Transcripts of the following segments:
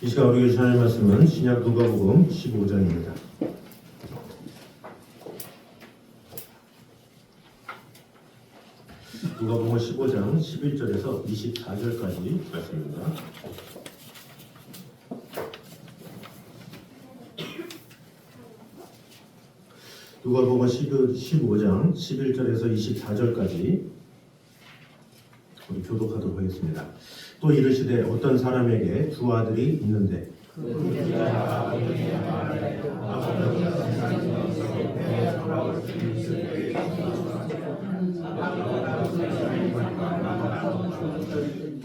이 시간 우리에게 주시는 말씀은 신약 누가복음 15장입니다. 누가복음 15장 11절에서 24절까지 말씀입니다. 누가복음 15장 11절에서 24절까지 우리 교독하도록 하겠습니다. 또 이르시되 어떤 사람에게 두 아들이 있는데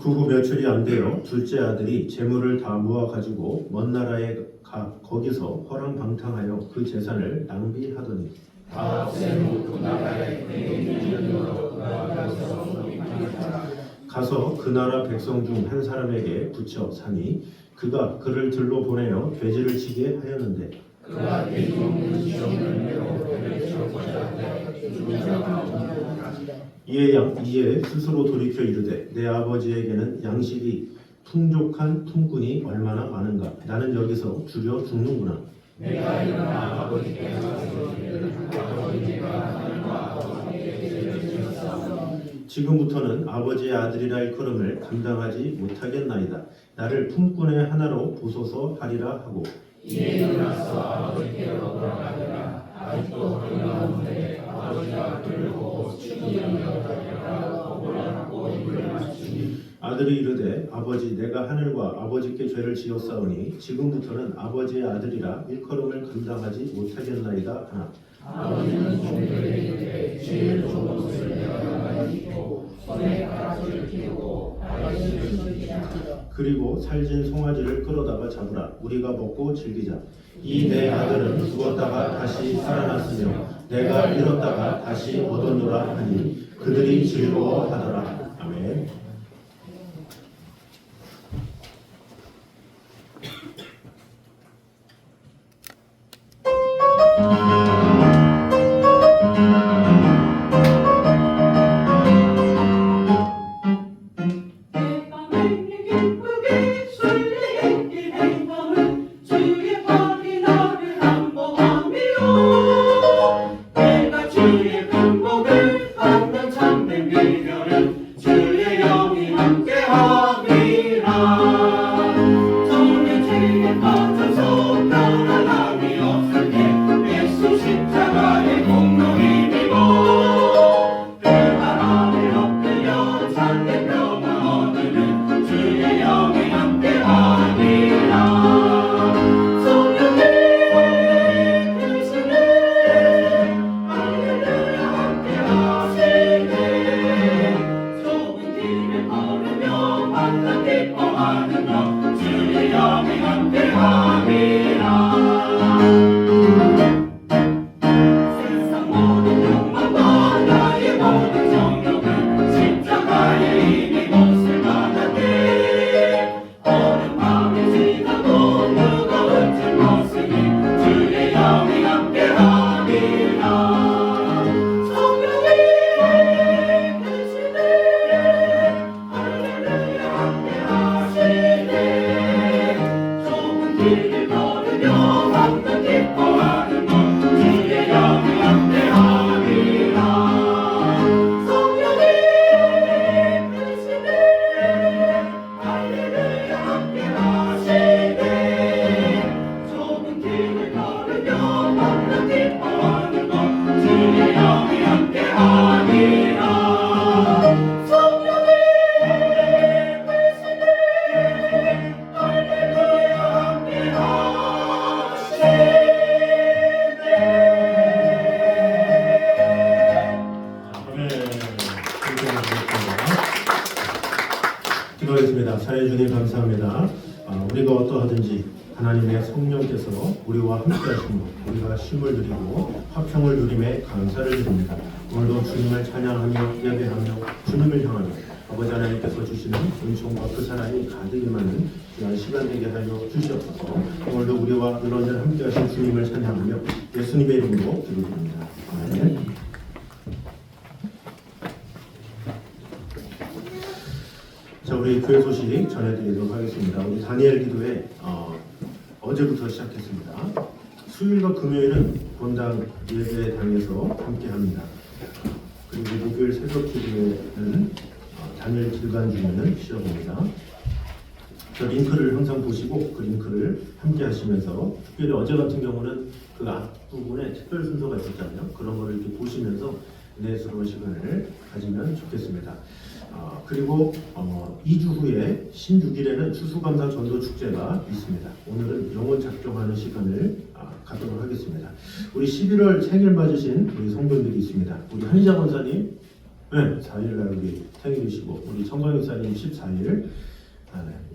그 후 며칠이 안 되어 둘째 아들이 재물을 다 모아가지고 먼 나라에 가 거기서 허랑방탕하여 그 재산을 낭비하더니 가서 그 나라 백성 중 한 사람에게 붙여 사니 그가 그를 들로 보내어 돼지를 치게 하였는데 이에 스스로 돌이켜 이르되 내 아버지에게는 양식이 풍족한 품꾼이 얼마나 많은가. 나는 여기서 줄여 죽는구나. 내가 일어나 아버지께서 지금부터는 아버지의 아들이라 일컬음을 감당하지 못하겠나이다. 나를 품꾼의 하나로 보소서 하리라 하고 이에 일어나서 아버지께로 돌아가니라. 아직도 그러나오는데 아버지가 그를 보고 죽이려고 하고 보라고 입을 맞추니 아들이 이르되 아버지 내가 하늘과 아버지께 죄를 지었사오니 지금부터는 아버지의 아들이라 일컬음을 감당하지 못하겠나이다 하나 아버지는 종들에게 이르되 제일 좋은 옷을 내가 입고 손에 가락지를 끼우고 아버지를 즐기자. 그리고 살진 송아지를 끌어다가 잡으라. 우리가 먹고 즐기자. 이 내 아들은 죽었다가 다시 살아났으며 내가 잃었다가 다시 얻었노라 하니 그들이 즐거워하더라. 아멘. 기도하겠습니다. 사랑해 주님 감사합니다. 우리가 어떠하든지 하나님의 성령께서 우리와 함께 하시므로 우리가 쉼을 누리고 화평을 누림에 감사를 드립니다. 오늘도 주님을 찬양하며 예배하며 주님을 향하며 아버지 하나님께서 주시는 은총과 그 사랑이 가득히 많은 귀한 시간 되게 하여 주시옵소서. 오늘도 우리와 늘 언제나 함께 하신 주님을 찬양하며 예수님의 이름으로 기도드립니다. 아멘. 자, 우리 우리 교회 소식 전해드리도록 하겠습니다. 우리 다니엘 기도회 어제부터 시작했습니다. 수요일과 금요일은 본당 예배당에서 함께합니다. 그리고 목요일 새벽 기도회는 다니엘 기도관 중에는 쉬어봅니다. 저 링크를 항상 보시고 그 링크를 함께 하시면서, 특별히 어제 같은 경우는 그 앞부분에 특별 순서가 있었잖아요. 그런 거를 이렇게 보시면서 은혜스러운 시간을 가지면 좋겠습니다. 그리고 2주 후에 16일에는 추수감사 전도 축제가 있습니다. 오늘은 영혼 작정하는 시간을 갖도록 하겠습니다. 우리 11월 생일 맞으신 우리 성도들이 있습니다. 우리 한희자 권사님, 네, 4일날 우리 생일이시고, 우리 청광희 사님 14일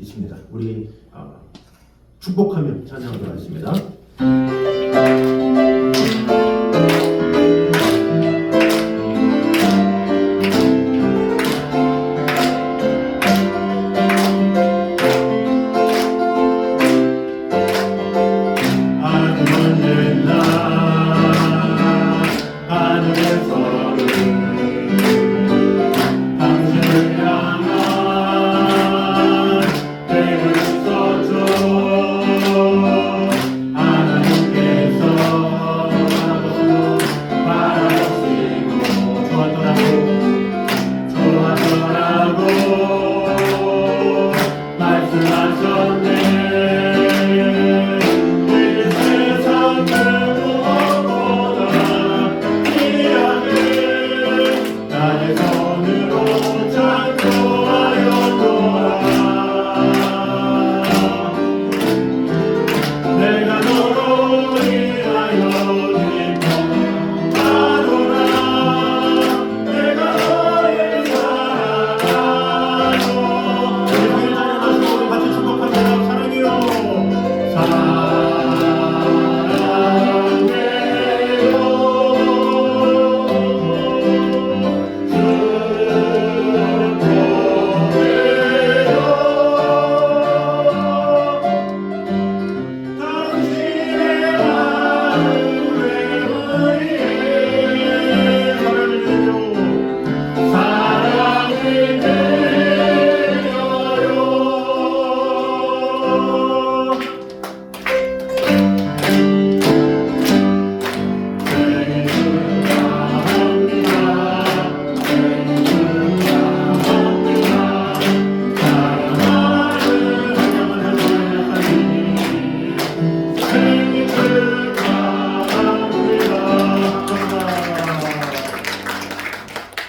있습니다. 우리 축복하며 찬양하도록 하겠습니다.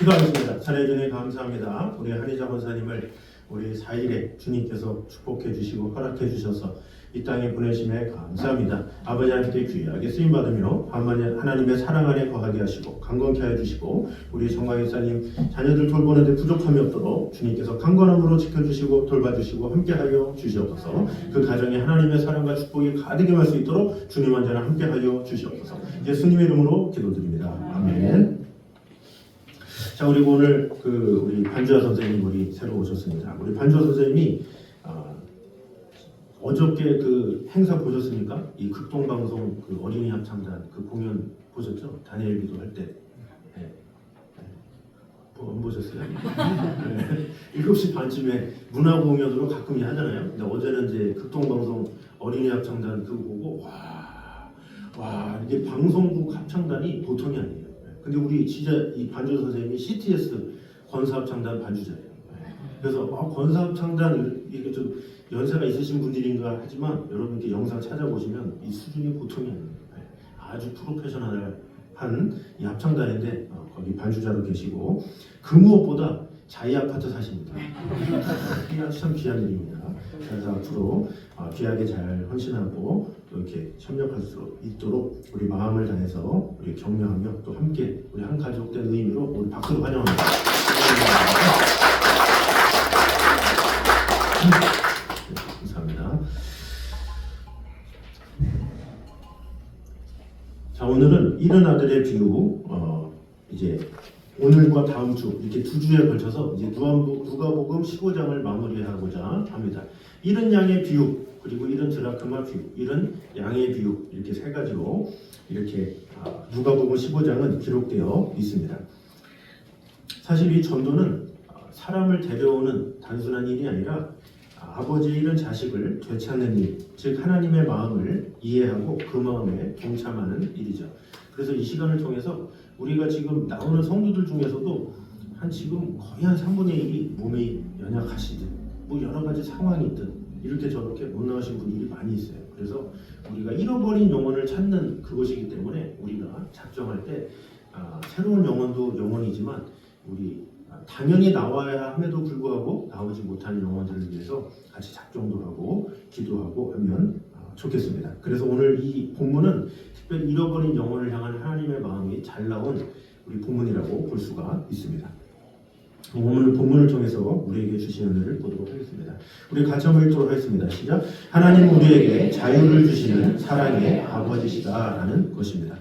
기도하겠습니다. 찬양에 감사합니다. 우리 한희자 권사님을 우리 4일에 주님께서 축복해 주시고 허락해 주셔서 이 땅에 보내심에 감사합니다. 아버지 하나님께 귀하게 쓰임받으며 하나님의 사랑 안에 거하게 하시고 강건케 하여 주시고, 우리 정광일사님 자녀들 돌보는데 부족함이 없도록 주님께서 강건함으로 지켜주시고 돌봐주시고 함께하여 주시옵소서. 그 가정에 하나님의 사랑과 축복이 가득 임할 수 있도록 주님 언제나 함께하여 주시옵소서. 예수님의 이름으로 기도드립니다. 아멘. 자, 그리고 오늘 우리 반주하 선생님 우리 새로 오셨습니다. 우리 반주하 선생님이 어저께 그 행사 보셨습니까? 이 극동방송 그 어린이 합창단 그 공연 보셨죠? 다니엘 기도할 때. 네. 안 보셨어요? 네. 7시 반쯤에 문화 공연으로 가끔 하잖아요. 근데 어제는 이제 극동방송 어린이 합창단 그거 보고 와 이게 방송국 합창단이 보통이 아니에요. 근데 우리 진짜 이 반주 선생님이 CTS 권사합창단 반주자예요. 그래서 권사합창단 이게 좀 연세가 있으신 분들인가 하지만 여러분께 영상 찾아보시면 이 수준이 보통이 아닙니다. 아주 프로페셔널한 이 합창단인데 거기 반주자로 계시고, 그 무엇보다 자이 아파트 사십니다. 참 귀한 일입니다. 그래서 앞으로 귀하게 잘 헌신하고 또 이렇게 협력할 수 있도록 우리 마음을 다해서 우리 격려하며 또 함께 우리 한 가족 된 의미로 우리 박수로 환영합니다. 감사합니다. 자, 오늘은 이른 아들의 비유, 이제 오늘과 다음 주 이렇게 2주에 걸쳐서 이제 누가복음 15장을 마무리하고자 합니다. 이른 양의 비유, 그리고 이른 드라크마 비유, 이른 양의 비유, 이렇게 3가지로 이렇게 누가복음 15장은 기록되어 있습니다. 사실 이 전도는 사람을 데려오는 단순한 일이 아니라 아버지의 이런 자식을 되찾는 일, 즉 하나님의 마음을 이해하고 그 마음에 동참하는 일이죠. 그래서 이 시간을 통해서 우리가 지금 나오는 성도들 중에서도 지금 거의 한 3분의 1이 몸이 연약하시든 뭐 여러 가지 상황이 있든 이렇게 저렇게 못 나가신 분들이 많이 있어요. 그래서 우리가 잃어버린 영혼을 찾는 그것이기 때문에 우리가 작정할 때 새로운 영혼도 영혼이지만 우리 당연히 나와야 함에도 불구하고 나오지 못한 영혼들을 위해서 같이 작정도 하고 기도하고 하면 좋겠습니다. 그래서 오늘 이 본문은 특별히 잃어버린 영혼을 향한 하나님의 마음이 잘 나온 우리 본문이라고 볼 수가 있습니다. 오늘 본문을 통해서 우리에게 주신 은혜를 보도록 하겠습니다. 우리 같이 한번 읽도록 하겠습니다. 시작. 하나님 우리에게 자유를 주시는 사랑의 아버지시다라는 것입니다.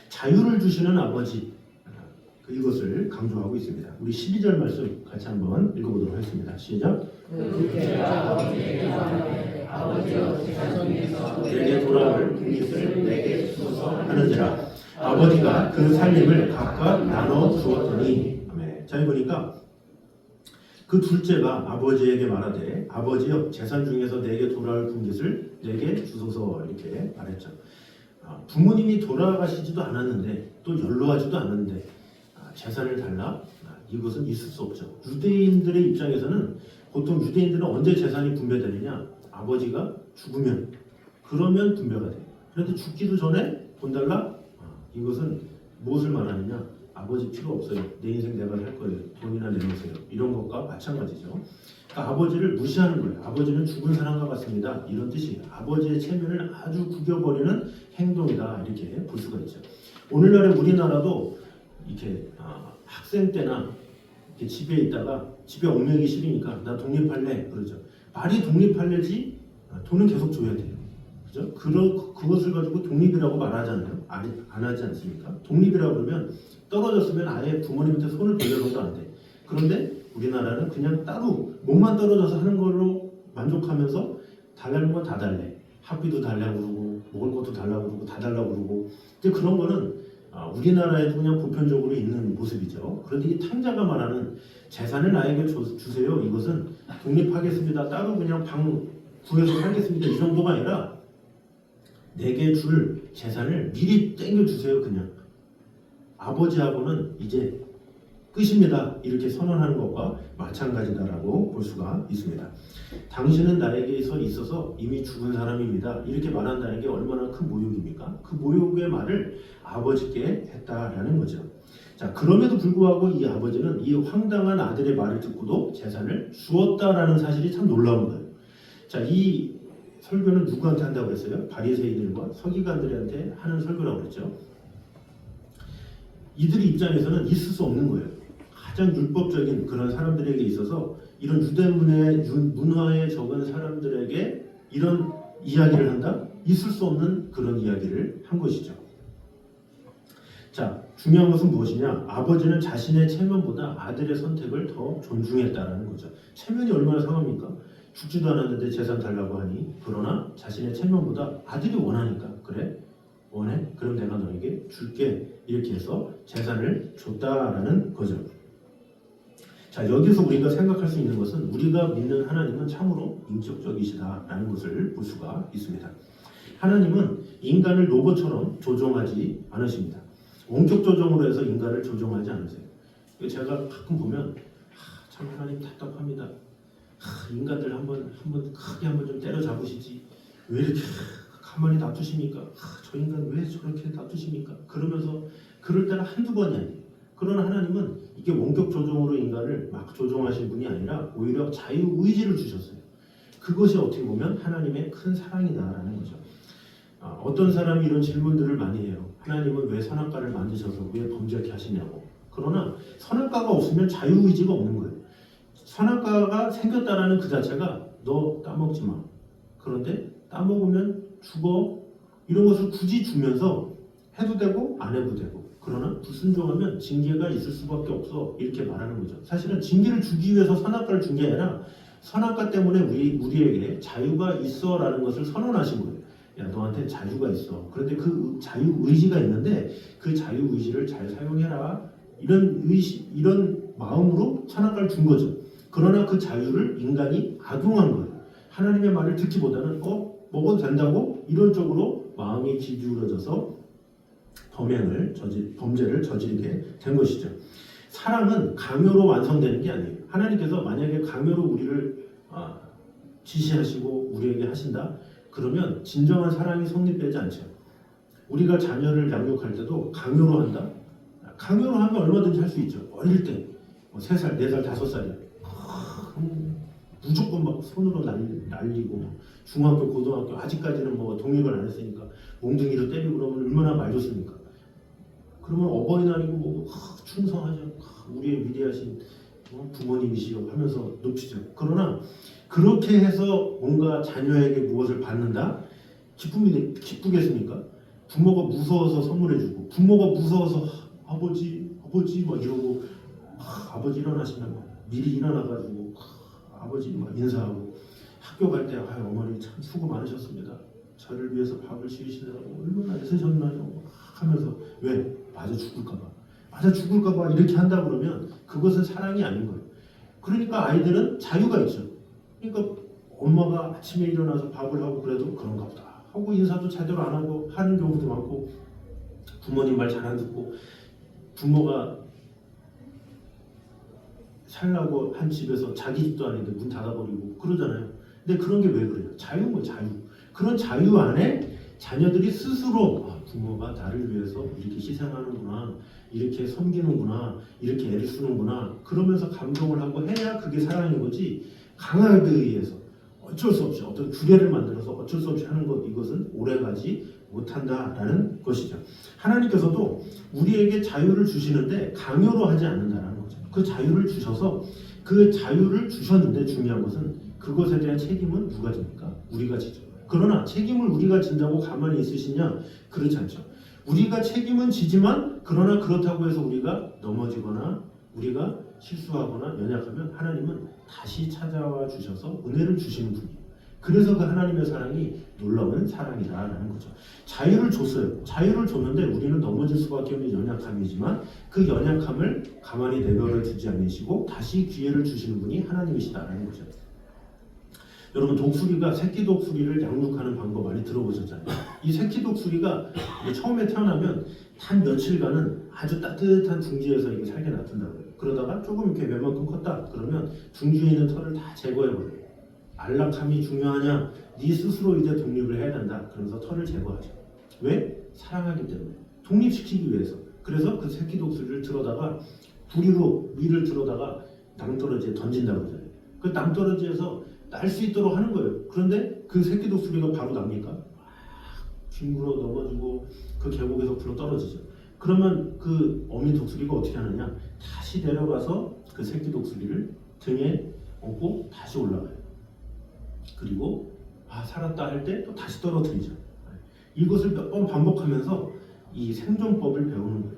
자유를 주시는 아버지, 이것을 강조하고 있습니다. 우리 12절 말씀 같이 한번 읽어보도록 하겠습니다. 시작. 내게 돌아올 그릇을 내게 주소서 하는지라. 아버지가 그 살림을 각각 나눠 주었더니. 아멘. 자, 보니까 그 둘째가 아버지에게 말하되 아버지여 재산 중에서 내게 돌아올 분깃을 내게 주소서 이렇게 말했죠. 부모님이 돌아가시지도 않았는데 또 연로하지도 않았는데 재산을 달라? 이것은 있을 수 없죠. 유대인들의 입장에서는 보통 유대인들은 언제 재산이 분배되느냐? 아버지가 죽으면, 그러면 분배가 돼요. 그런데 죽기도 전에 돈 달라? 이것은 무엇을 말하느냐? 아버지 필요 없어요. 내 인생 내가 살 거예요. 돈이나 내놓으세요. 이런 것과 마찬가지죠. 그러니까 아버지를 무시하는 거예요. 아버지는 죽은 사람과 같습니다. 이런 뜻이에요. 아버지의 체면을 아주 구겨버리는 행동이다. 이렇게 볼 수가 있죠. 오늘날의 우리나라도 이렇게 학생 때나 이렇게 집에 있다가 집에 얽매이기 싫으니까 나 독립할래 그러죠. 말이 독립할래지 돈은 계속 줘야 돼요. 그죠? 그것을 가지고 독립이라고 말하잖아요. 안 하지 않습니까? 독립이라고 그러면 떨어졌으면 아예 부모님한테 손을 벌려서도 안 돼. 그런데 우리나라는 그냥 따로 몸만 떨어져서 하는 걸로 만족하면서 달라는 건 다 달래. 학비도 달라고 그러고 먹을 것도 달라고 그러고 다 달라고 그러고. 근데 그런 거는 우리나라에도 그냥 보편적으로 있는 모습이죠. 그런데 이 탕자가 말하는 재산을 나에게 주세요. 이것은 독립하겠습니다. 따로 그냥 방 구해서 살겠습니다. 이 정도가 아니라 내게 줄 재산을 미리 땡겨주세요. 그냥 아버지하고는 이제 끝입니다. 이렇게 선언하는 것과 마찬가지다라고 볼 수가 있습니다. 당신은 나에게 있어서 이미 죽은 사람입니다. 이렇게 말한다는 게 얼마나 큰 모욕입니까? 그 모욕의 말을 아버지께 했다라는 거죠. 자, 그럼에도 불구하고 이 아버지는 이 황당한 아들의 말을 듣고도 재산을 주었다라는 사실이 참 놀라운 거예요. 자, 이 설교는 누구한테 한다고 했어요? 바리새인들과 서기관들한테 하는 설교라고 그랬죠. 이들의 입장에서는 있을 수 없는 거예요. 가장 율법적인 그런 사람들에게 있어서 이런 유대문의 문화에 적은 사람들에게 이런 이야기를 한다? 있을 수 없는 그런 이야기를 한 것이죠. 자, 중요한 것은 무엇이냐? 아버지는 자신의 체면보다 아들의 선택을 더 존중했다라는 거죠. 체면이 얼마나 상합니까? 죽지도 않았는데 재산 달라고 하니 그러나 자신의 체면보다 아들이 원하니까 그래? 원해? 그럼 내가 너에게 줄게. 이렇게 해서 재산을 줬다라는 거죠. 자, 여기서 우리가 생각할 수 있는 것은 우리가 믿는 하나님은 참으로 인격적이시다라는 것을 볼 수가 있습니다. 하나님은 인간을 로봇처럼 조종하지 않으십니다. 원격 조종으로 해서 인간을 조종하지 않으세요. 제가 가끔 보면 참 하나님 답답합니다. 인간들 한번 크게 한번 좀 때려잡으시지. 왜 이렇게 가만히 놔두십니까? 저 인간 왜 저렇게 놔두십니까? 그러면서 그럴 때는 한두 번이 아니에요. 그러나 하나님은 이게 원격 조종으로 인간을 막 조종하신 분이 아니라 오히려 자유의지를 주셨어요. 그것이 어떻게 보면 하나님의 큰 사랑이다라는 거죠. 어떤 사람이 이런 질문들을 많이 해요. 하나님은 왜 선악과를 만드셔서 왜 범죄하게 하시냐고. 그러나 선악과가 없으면 자유의지가 없는 거예요. 선악과가 생겼다라는 그 자체가 너 따먹지 마. 그런데 따먹으면 죽어. 이런 것을 굳이 주면서 해도 되고 안 해도 되고. 그러나 불순종하면 징계가 있을 수밖에 없어. 이렇게 말하는 거죠. 사실은 징계를 주기 위해서 선악과를 준 게 아니라 선악과 때문에 우리에게 자유가 있어라는 것을 선언하신 거예요. 야, 너한테 자유가 있어. 그런데 그 자유의지가 있는데 그 자유의지를 잘 사용해라. 이런 마음으로 선악과를 준 거죠. 그러나 그 자유를 인간이 악용한 거예요. 하나님의 말을 듣기보다는 먹어도 된다고 이런 쪽으로 마음이 기울어져서 범죄를 저지르게 된 것이죠. 사랑은 강요로 완성되는 게 아니에요. 하나님께서 만약에 강요로 우리를 지시하시고 우리에게 하신다? 그러면 진정한 사랑이 성립되지 않죠. 우리가 자녀를 양육할 때도 강요로 한다? 강요로 하면 얼마든지 할 수 있죠. 어릴 때 3살, 4살, 5살이야. 무조건 막 손으로 날리고 중학교, 고등학교 아직까지는 독립을 안 했으니까 몽둥이로 때리고 그러면 얼마나 말 좋습니까? 그러면 어버이날이고 충성하죠. 우리의 위대하신 부모님이시여 하면서 높이죠. 그러나 그렇게 해서 뭔가 자녀에게 무엇을 받는다? 기쁘겠습니까? 부모가 무서워서 선물해주고 부모가 무서워서 아버지 막 이러고 아버지 일어나시면 미리 일어나가지고 아버지 막 인사하고 학교 갈 때 어머니 참 수고 많으셨습니다. 저를 위해서 밥을 지으시느라고 얼마나 애쓰셨나요? 하면서 왜? 맞아 죽을까봐 이렇게 한다 그러면 그것은 사랑이 아닌 거예요. 그러니까 아이들은 자유가 있죠. 그러니까 엄마가 아침에 일어나서 밥을 하고 그래도 그런가 보다 하고 인사도 제대로 안 하고 하는 경우도 많고 부모님 말 잘 안 듣고 부모가 살라고 한 집에서 자기 집도 아닌데 문 닫아버리고 그러잖아요. 근데 그런 게 왜 그래요? 자유인 거예요. 자유. 그런 자유 안에 자녀들이 스스로 부모가 나를 위해서 이렇게 희생하는구나, 이렇게 섬기는구나, 이렇게 애를 쓰는구나 그러면서 감동을 하고 해야 그게 사랑인 거지. 강하게 의해서 어쩔 수 없이 어떤 규례를 만들어서 어쩔 수 없이 하는 것, 이것은 오래가지 못한다라는 것이죠. 하나님께서도 우리에게 자유를 주시는데 강요로 하지 않는다라는 거죠. 그 자유를 주셔서 그 자유를 주셨는데 중요한 것은 그것에 대한 책임은 누가 집니까? 우리가 지죠. 그러나 책임을 우리가 진다고 가만히 있으시냐? 그렇지 않죠. 우리가 책임은 지지만 그러나 그렇다고 해서 우리가 넘어지거나 우리가 실수하거나 연약하면 하나님은 다시 찾아와 주셔서 은혜를 주시는 분이에요. 그래서 그 하나님의 사랑이 놀라운 사랑이다라는 거죠. 자유를 줬어요. 자유를 줬는데 우리는 넘어질 수밖에 없는 연약함이지만 그 연약함을 가만히 내버려 두지 않으시고 다시 기회를 주시는 분이 하나님이시다라는 거죠. 여러분 독수리가 새끼 독수리를 양육하는 방법 많이 들어보셨잖아요. 이 새끼 독수리가 처음에 태어나면 한 며칠간은 아주 따뜻한 둥지에서 이게 살게 놔둔다고요. 그러다가 조금 이렇게 웬만큼 컸다 그러면 둥지에 있는 털을 다 제거해버려요. 안락함이 중요하냐? 네 스스로 이제 독립을 해야 된다. 그래서 털을 제거하죠. 왜? 사랑하기 때문에. 독립시키기 위해서. 그래서 그 새끼 독수리를 들어다가 부리로 위를 들어다가 낭떠러지에 던진다고 하잖아요. 그 낭떠러지에서 날 수 있도록 하는 거예요. 그런데 그 새끼 독수리가 바로 납니까? 뒹굴어 넘어지고 그 계곡에서 굴러 떨어지죠. 그러면 그 어미 독수리가 어떻게 하느냐? 다시 내려가서 그 새끼 독수리를 등에 업고 다시 올라가요. 그리고 살았다 할 때 또 다시 떨어뜨리죠. 이것을 몇 번 반복하면서 이 생존법을 배우는 거예요.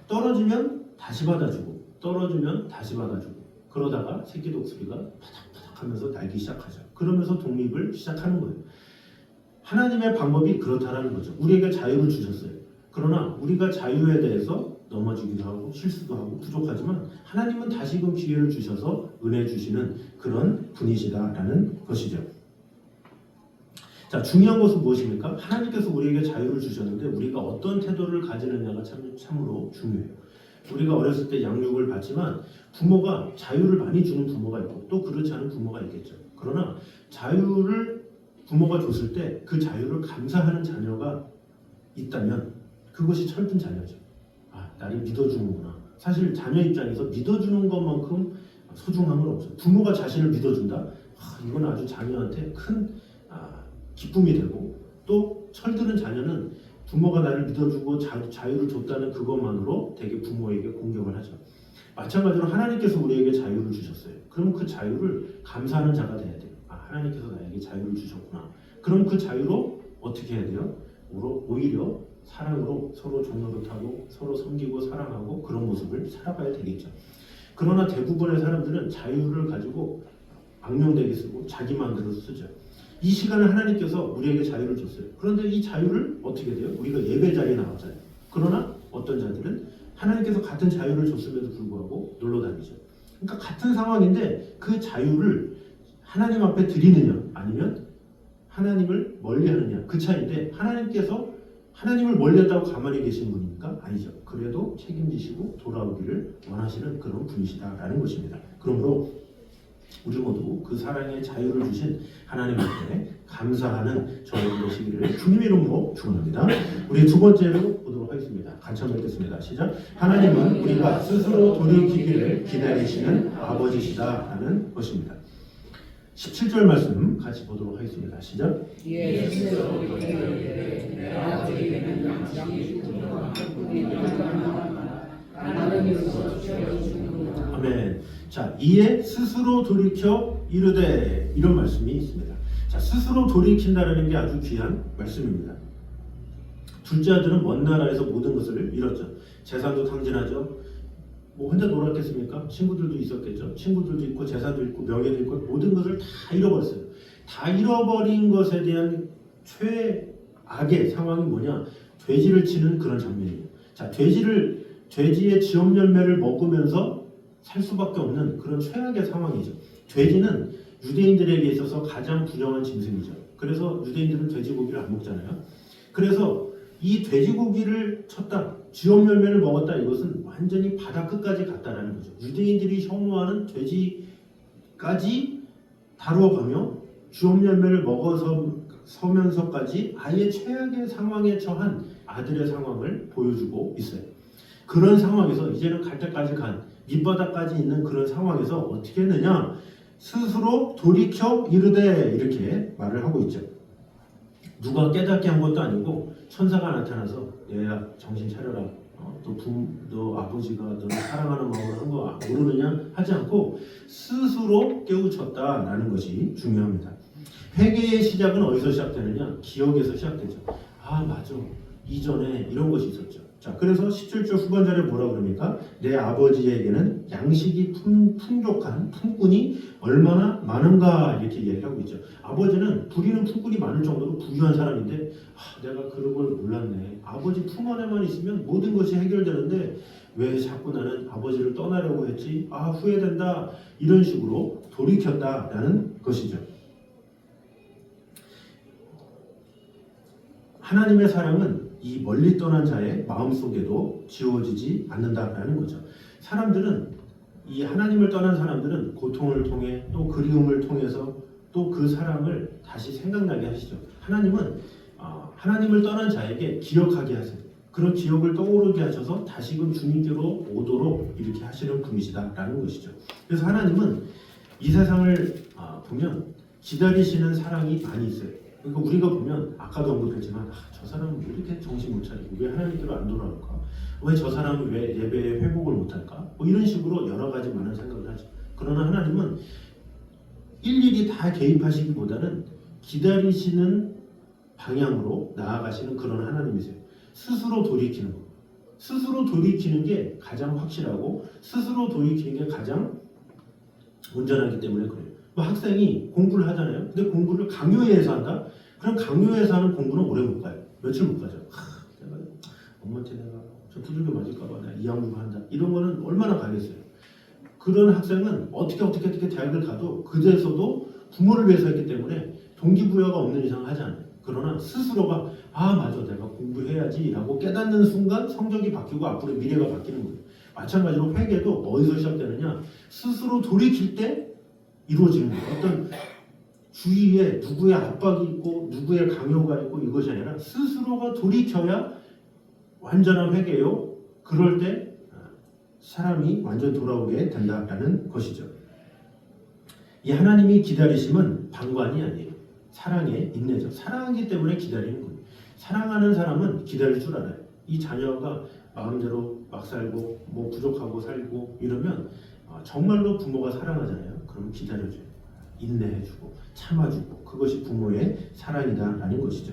떨어지면 다시 받아주고 떨어지면 다시 받아주고 그러다가 새끼 독수리가 파닥파닥 하면서 날기 시작하죠. 그러면서 독립을 시작하는 거예요. 하나님의 방법이 그렇다라는 거죠. 우리에게 자유를 주셨어요. 그러나 우리가 자유에 대해서 넘어지기도 하고 실수도 하고 부족하지만 하나님은 다시금 기회를 주셔서 은혜 주시는 그런 분이시다라는 것이죠. 자, 중요한 것은 무엇입니까? 하나님께서 우리에게 자유를 주셨는데 우리가 어떤 태도를 가지느냐가 참으로 중요해요. 우리가 어렸을 때 양육을 받지만 부모가 자유를 많이 주는 부모가 있고 또 그렇지 않은 부모가 있겠죠. 그러나 자유를 부모가 줬을 때 그 자유를 감사하는 자녀가 있다면 그것이 철든 자녀죠. 나를 믿어주는구나. 사실 자녀 입장에서 믿어주는 것만큼 소중한 건 없어요. 부모가 자신을 믿어준다? 이건 아주 자녀한테 큰 기쁨이 되고 또 철드는 자녀는 부모가 나를 믿어주고 자유를 줬다는 그것만으로 되게 부모에게 공경을 하죠. 마찬가지로 하나님께서 우리에게 자유를 주셨어요. 그럼 그 자유를 감사하는 자가 돼야 돼요. 하나님께서 나에게 자유를 주셨구나. 그럼 그 자유로 어떻게 해야 돼요? 오히려 사랑으로 서로 종노릇하고 서로 섬기고 사랑하고 그런 모습을 살아가야 되겠죠. 그러나 대부분의 사람들은 자유를 가지고 악명되게 쓰고 자기 마음대로 쓰죠. 이 시간에 하나님께서 우리에게 자유를 줬어요. 그런데 이 자유를 어떻게 돼요? 우리가 예배 자리에 나왔잖아요. 그러나 어떤 자들은 하나님께서 같은 자유를 줬음에도 불구하고 놀러 다니죠. 그러니까 같은 상황인데 그 자유를 하나님 앞에 드리느냐 아니면 하나님을 멀리하느냐 그 차이인데 하나님께서 하나님을 멀리했다고 가만히 계신 분입니까? 아니죠. 그래도 책임지시고 돌아오기를 원하시는 그런 분이시다라는 것입니다. 그러므로 우리 모두 그 사랑의 자유를 주신 하나님 앞에 감사하는 저희들 되시기를 주님의 이름으로 축원합니다. 우리 두 번째로 보도록 하겠습니다. 같이 한번 읽겠습니다. 시작. 하나님은 우리가 스스로 돌이키기를 기다리시는 아버지시다라는 것입니다. 17절 말씀 같이 보도록 하겠습니다. 시작. 아멘. 자, 이에 스스로 돌이켜 이르되 이런 말씀이 있습니다. 자, 스스로 돌이킨다라는 게 아주 귀한 말씀입니다. 둘째 아들은 먼 나라에서 모든 것을 잃었죠. 재산도 탕진하죠. 뭐 혼자 놀았겠습니까? 친구들도 있었겠죠. 친구들도 있고 재산도 있고 명예도 있고 모든 것을 다 잃어버렸어요. 다 잃어버린 것에 대한 최악의 상황이 뭐냐? 돼지를 치는 그런 장면이에요. 자, 돼지의 지업 열매를 먹으면서 살 수밖에 없는 그런 최악의 상황이죠. 돼지는 유대인들에게 있어서 가장 부정한 짐승이죠. 그래서 유대인들은 돼지고기를 안 먹잖아요. 그래서 이 돼지고기를 쳤다, 지업 열매를 먹었다 이것은 완전히 바다 끝까지 갔다라는 거죠. 유대인들이 혐오하는 돼지까지 다루어가며 지업 열매를 먹어서면서까지 아예 최악의 상황에 처한 아들의 상황을 보여주고 있어요. 그런 상황에서 이제는 갈 때까지 간 밑바닥까지 있는 그런 상황에서 어떻게 했느냐? 스스로 돌이켜 이르되 이렇게 말을 하고 있죠. 누가 깨닫게 한 것도 아니고 천사가 나타나서 얘야 정신 차려라. 너 아버지가 너를 사랑하는 마음으로 한 거 모르느냐? 하지 않고 스스로 깨우쳤다라는 것이 중요합니다. 회개의 시작은 어디서 시작되느냐? 기억에서 시작되죠. 아 맞아. 이전에 이런 것이 있었죠. 자, 그래서 17절 후반절에 뭐라 그럽니까? 내 아버지에게는 양식이 풍족한 품꾼이 얼마나 많은가 이렇게 얘기를 하고 있죠. 아버지는 부리는 품꾼이 많을 정도로 부유한 사람인데 내가 그런 걸 몰랐네. 아버지 품 안에만 있으면 모든 것이 해결되는데 왜 자꾸 나는 아버지를 떠나려고 했지? 후회된다. 이런 식으로 돌이켰다라는 것이죠. 하나님의 사랑은 이 멀리 떠난 자의 마음속에도 지워지지 않는다라는 거죠. 사람들은 이 하나님을 떠난 사람들은 고통을 통해 또 그리움을 통해서 또 그 사랑을 다시 생각나게 하시죠. 하나님은 하나님을 떠난 자에게 기억하게 하세요. 그런 기억을 떠오르게 하셔서 다시금 주님께로 오도록 이렇게 하시는 분이시다라는 것이죠. 그래서 하나님은 이 세상을 보면 기다리시는 사랑이 많이 있어요. 그러니까 우리가 보면 아까도 언급했지만 저 사람은 왜 이렇게 정신 못 차리고 왜 하나님께로 안 돌아올까? 왜 저 사람은 왜 예배에 회복을 못할까? 뭐 이런 식으로 여러 가지 많은 생각을 하죠. 그러나 하나님은 일일이 다 개입하시기보다는 기다리시는 방향으로 나아가시는 그런 하나님이세요. 스스로 돌이키는 거. 스스로 돌이키는 게 가장 확실하고 스스로 돌이키는 게 가장 온전하기 때문에 그래요. 뭐 학생이 공부를 하잖아요. 근데 공부를 강요해서 한다? 그럼 강요해서 하는 공부는 오래 못 가요. 며칠 못 가죠. 내가 엄마한테 내가 저 두들겨 맞을까봐 내가 이 학문을 한다. 이런 거는 얼마나 가겠어요. 그런 학생은 어떻게 대학을 가도 그제서도 부모를 위해서 했기 때문에 동기부여가 없는 이상 하지 않아요. 그러나 스스로가 맞아 내가 공부해야지 라고 깨닫는 순간 성적이 바뀌고 앞으로 미래가 바뀌는 거예요. 마찬가지로 회개도 어디서 시작되느냐? 스스로 돌이킬 때 이루어지는 거예요. 어떤 주위에 누구의 압박이 있고 누구의 강요가 있고 이것이 아니라 스스로가 돌이켜야 완전한 회개요. 그럴 때 사람이 완전 돌아오게 된다라는 것이죠. 이 하나님이 기다리심은 방관이 아니에요. 사랑의 인내죠. 사랑하기 때문에 기다리는 거예요. 사랑하는 사람은 기다릴 줄 알아요. 이 자녀가 마음대로 막 살고 뭐 부족하고 살고 이러면 정말로 부모가 사랑하잖아요. 그러면 기다려줘요. 인내해주고 참아주고 그것이 부모의 사랑이다라는 것이죠.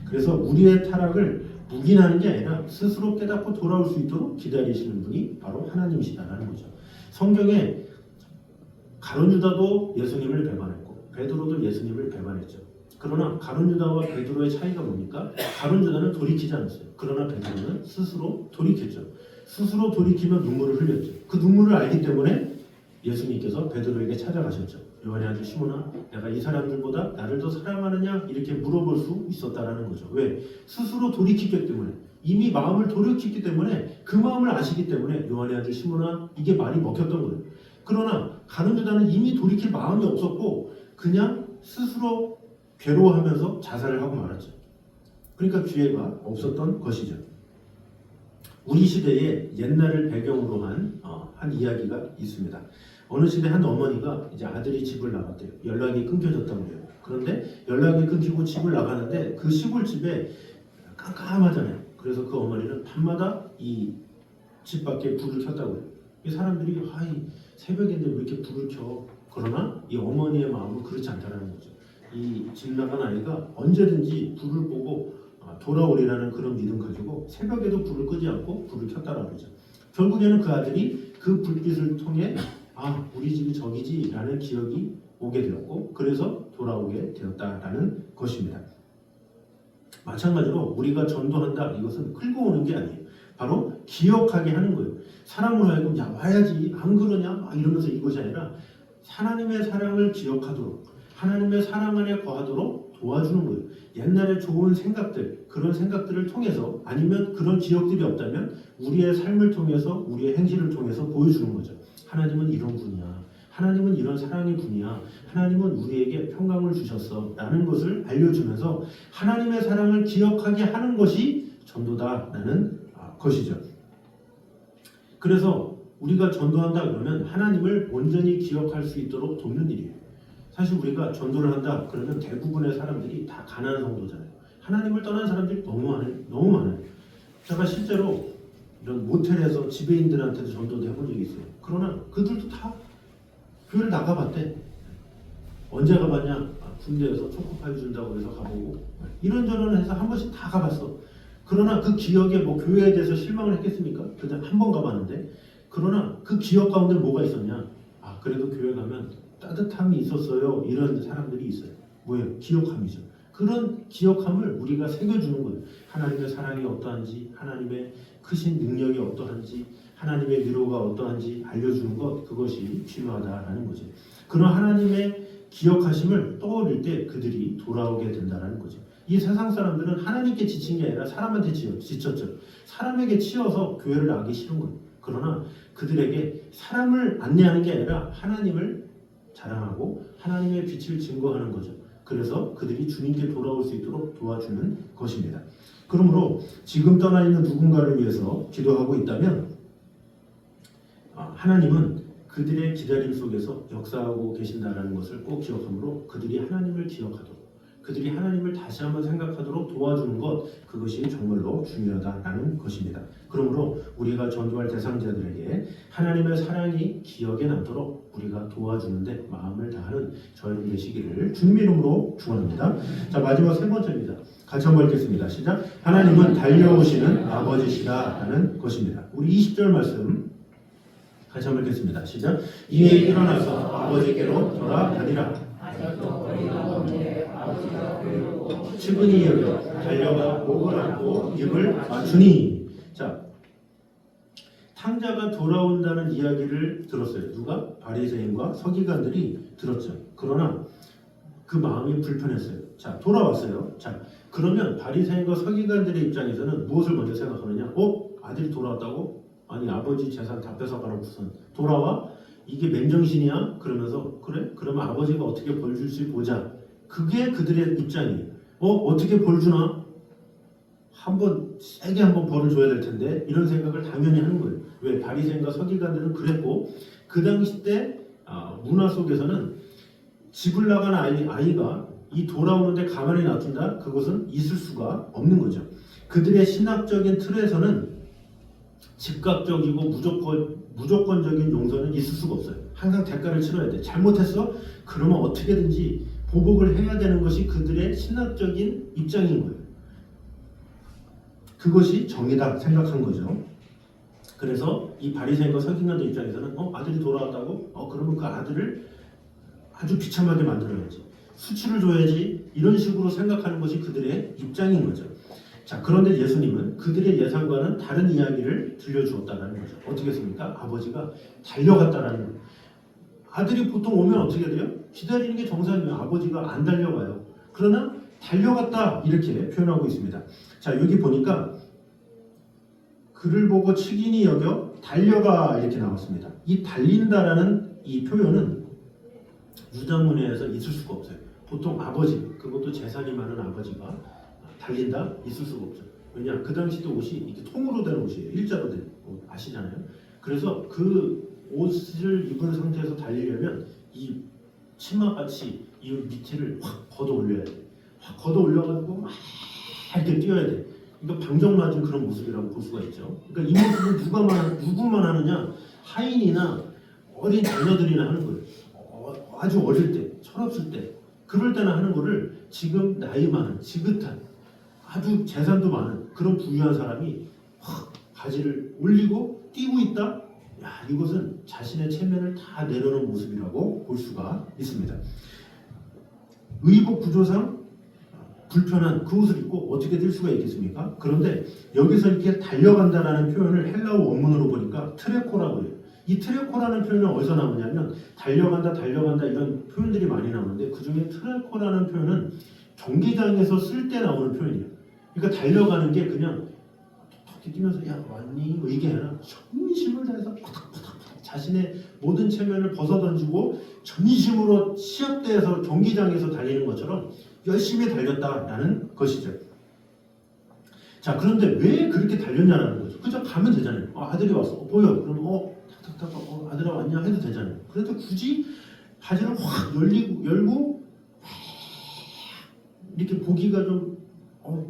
그래서 우리의 타락을 묵인하는 게 아니라 스스로 깨닫고 돌아올 수 있도록 기다리시는 분이 바로 하나님이시다라는 거죠. 성경에 가룟 유다도 예수님을 배반했고 베드로도 예수님을 배반했죠. 그러나 가룟 유다와 베드로의 차이가 뭡니까? 가룟 유다는 돌이키지 않았어요. 그러나 베드로는 스스로 돌이켰죠. 스스로 돌이키며 눈물을 흘렸죠. 그 눈물을 알기 때문에 예수님께서 베드로에게 찾아가셨죠. 요한의 아들 시몬아, 내가 이 사람들보다 나를 더 사랑하느냐? 이렇게 물어볼 수 있었다라는 거죠. 왜? 스스로 돌이켰기 때문에, 이미 마음을 돌이켰기 때문에, 그 마음을 아시기 때문에 요한의 아들 시몬아, 이게 말이 먹혔던 거예요. 그러나 가룟 유다는 이미 돌이킬 마음이 없었고 그냥 스스로 괴로워하면서 자살을 하고 말았죠. 그러니까 기회가 없었던 것이죠. 우리 시대에 옛날을 배경으로 한 이야기가 있습니다. 어느 시대 한 어머니가 이제 아들이 집을 나갔대요. 연락이 끊겨졌다고 해요. 그런데 연락이 끊기고 집을 나가는데 그 시골집에 깜깜하잖아요. 그래서 그 어머니는 밤마다 이 집 밖에 불을 켰다고 해요. 이 사람들이 새벽인데 왜 이렇게 불을 켜? 그러나 이 어머니의 마음은 그렇지 않다는 거죠. 이 집 나간 아이가 언제든지 불을 보고 돌아오리라는 그런 믿음 가지고 새벽에도 불을 끄지 않고 불을 켰다라고 하죠. 결국에는 그 아들이 그 불빛을 통해 우리 집이 저기지 라는 기억이 오게 되었고 그래서 돌아오게 되었다라는 것입니다. 마찬가지로 우리가 전도한다, 이것은 끌고 오는 게 아니에요. 바로 기억하게 하는 거예요. 사람으로 하여금 와야지 안 그러냐 이러면서 이것이 아니라 하나님의 사랑을 기억하도록, 하나님의 사랑 안에 거하도록 도와주는 거예요. 옛날에 좋은 생각들, 그런 생각들을 통해서, 아니면 그런 기억들이 없다면 우리의 삶을 통해서, 우리의 행실을 통해서 보여주는 거죠. 하나님은 이런 분이야, 하나님은 이런 사랑의 분이야, 하나님은 우리에게 평강을 주셨어 라는 것을 알려주면서 하나님의 사랑을 기억하게 하는 것이 전도다라는 것이죠. 그래서 우리가 전도한다 그러면 하나님을 온전히 기억할 수 있도록 돕는 일이에요. 사실 우리가 전도를 한다 그러면 대부분의 사람들이 다 가난한 성도잖아요. 하나님을 떠난 사람들이 너무 많아요. 제가 실제로 이런 모텔에서 지배인들한테도 전도도 해본 적이 있어요. 그러나 그들도 다 교회를 나가봤대. 언제 가봤냐? 군대에서 초코파이 준다고 해서 가보고 이런저런 해서 한 번씩 다 가봤어. 그러나 그 기억에 교회에 대해서 실망을 했겠습니까? 그냥 한 번 가봤는데, 그러나 그 기억 가운데 뭐가 있었냐? 그래도 교회 가면 따뜻함이 있었어요. 이런 사람들이 있어요. 뭐예요? 기억함이죠. 그런 기억함을 우리가 새겨주는 거예요. 하나님의 사랑이 어떠한지, 하나님의 크신 능력이 어떠한지, 하나님의 위로가 어떠한지 알려주는 것, 그것이 필요하다라는 거죠. 그런 하나님의 기억하심을 떠올릴 때 그들이 돌아오게 된다는 거죠. 이 세상 사람들은 하나님께 지친 게 아니라 사람한테 지쳤죠. 사람에게 치여서 교회를 나가기 싫은 거예요. 그러나 그들에게 사람을 안내하는 게 아니라 하나님을 자랑하고 하나님의 빛을 증거하는 거죠. 그래서 그들이 주님께 돌아올 수 있도록 도와주는 것입니다. 그러므로 지금 떠나 있는 누군가를 위해서 기도하고 있다면 하나님은 그들의 기다림 속에서 역사하고 계신다는 것을 꼭 기억하므로 그들이 하나님을 기억하도록, 그들이 하나님을 다시 한번 생각하도록 도와주는 것, 그것이 정말로 중요하다는 것입니다. 그러므로 우리가 전도할 대상자들에게 하나님의 사랑이 기억에 남도록 우리가 도와주는데 마음을 다하는 저희들 되시기를 주님의 이름으로 축원합니다. 자, 마지막 세 번째입니다. 같이 한번 읽겠습니다. 시작. 하나님은 달려오시는 아버지시라는 것입니다. 우리 20절 말씀 같이 한번 읽겠습니다. 시작. 이에 일어나서 아버지께로 돌아가니라. 측은히 여겨 달려가 목을 안고 입을 맞추니. 자, 탕자가 돌아온다는 이야기를 들었어요. 누가? 바리새인과 서기관들이 들었죠. 그러나 그 마음이 불편했어요. 자, 돌아왔어요. 자, 그러면 바리새인과 서기관들의 입장에서는 무엇을 먼저 생각하느냐? 아들이 돌아왔다고? 아니, 아버지 재산 다 뺏어가놓고선 돌아와? 이게 맨정신이야? 그러면서 그래? 그러면 아버지가 어떻게 벌 줄지 보자. 그게 그들의 입장이에요. 어떻게 벌 주나? 세게 한번 벌을 줘야 될 텐데, 이런 생각을 당연히 하는 거예요. 왜? 바리새인과 서기관들은 그랬고, 그 당시 때 문화 속에서는 집을 나간 아이가 이 돌아오는데 가만히 놔둔다? 그것은 있을 수가 없는 거죠. 그들의 신학적인 틀에서는 즉각적이고 무조건적인 용서는 있을 수가 없어요. 항상 대가를 치러야 돼. 잘못했어? 그러면 어떻게든지 보복을 해야 되는 것이 그들의 신학적인 입장인 거예요. 그것이 정의다 생각한 거죠. 그래서 이 바리새인과 서기관들 입장에서는 아들이 돌아왔다고? 그러면 그 아들을 아주 비참하게 만들어야지, 수치를 줘야지, 이런 식으로 생각하는 것이 그들의 입장인 거죠. 자, 그런데 예수님은 그들의 예상과는 다른 이야기를 들려주었다는 거죠. 어떻게 했습니까? 아버지가 달려갔다라는 거예요. 아들이 보통 오면 어떻게 돼요? 기다리는 게 정상이에요. 아버지가 안 달려가요. 그러나 달려갔다 이렇게 표현하고 있습니다. 자, 여기 보니까 그를 보고 측인이 여겨 달려가 이렇게 나왔습니다. 이 달린다라는 이 표현은 유다문에서 있을 수가 없어요. 보통 아버지, 그것도 재산이 많은 아버지가 달린다? 있을 수가 없죠. 왜냐? 그 당시도 옷이 이렇게 통으로 된 옷이에요. 일자로 된 옷 아시잖아요. 그래서 그 옷을 입은 상태에서 달리려면 이 치마같이 이 밑에를 확 걷어 올려야 돼. 확 걷어 올려가지고 막 이렇게 뛰어야 돼. 그러니까 방정 맞은 그런 모습이라고 볼 수가 있죠. 그러니까 이 모습은 누구만 하느냐? 하인이나 어린 자녀들이나 하는 거예요. 아주 어릴 때, 철없을 때, 그럴 때나 하는 거를 지금 나이 많은, 지긋한, 아주 재산도 많은 그런 부유한 사람이 확 바지를 올리고 뛰고 있다? 야, 이것은 자신의 체면을 다 내려놓은 모습이라고 볼 수가 있습니다. 의복 구조상 불편한 그 옷을 입고 어떻게 뛸 수가 있겠습니까? 그런데 여기서 이렇게 달려간다라는 표현을 헬라어 원문으로 보니까 트레코라고 해요. 이 트레코라는 표현은 어디서 나오냐면 달려간다 이런 표현들이 많이 나오는데 그 중에 트레코라는 표현은 경기장에서 쓸 때 나오는 표현이에요. 그러니까 달려가는 게 그냥 톡톡 뛰면서 야 왔니? 뭐 이게 아니라 전심을 다해서 푸닥푸닥 자신의 모든 체면을 벗어던지고 전심으로 시합대에서 경기장에서 달리는 것처럼 열심히 달렸다라는 것이죠. 자, 그런데 왜 그렇게 달렸냐라는 거죠. 그저 가면 되잖아요. 아들이 왔어. 보여. 그럼 탁탁탁 아들아 왔냐 해도 되잖아요. 그런데 굳이 바지를 확 열고 이렇게 보기가 좀